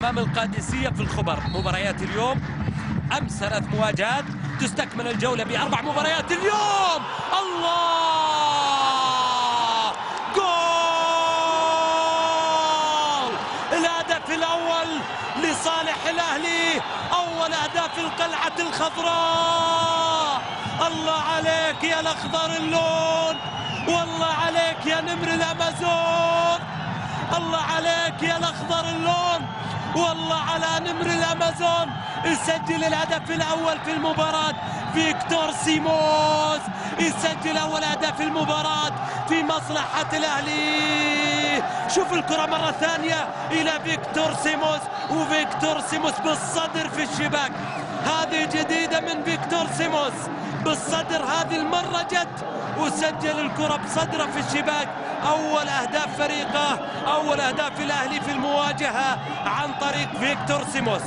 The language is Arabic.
أمام القادسية في الخبر. مباريات اليوم أمس 3 مواجهات، تستكمل الجولة ب4 مباريات اليوم. الله، جول! الهدف الأول لصالح الأهلي، أول أهداف القلعة الخضراء. الله عليك يا الأخضر اللون، والله عليك يا نمر الأمازون، الله عليك يا الأخضر اللون، والله على نمر الأمازون. يسجل الهدف الأول في المباراة فيكتور سيموس، يسجل أول هدف المباراة في مصلحة الأهلي. شوف الكرة مرة ثانية إلى فيكتور سيموس، وفيكتور سيموس بالصدر في الشباك. هذه جديدة من فيكتور سيموس، بالصدر هذه المرة جت وسجل الكرة بصدره في الشباك. أول أهداف فريقه، أول أهداف الأهلي في المواجهة عن طريق فيكتور سيموس.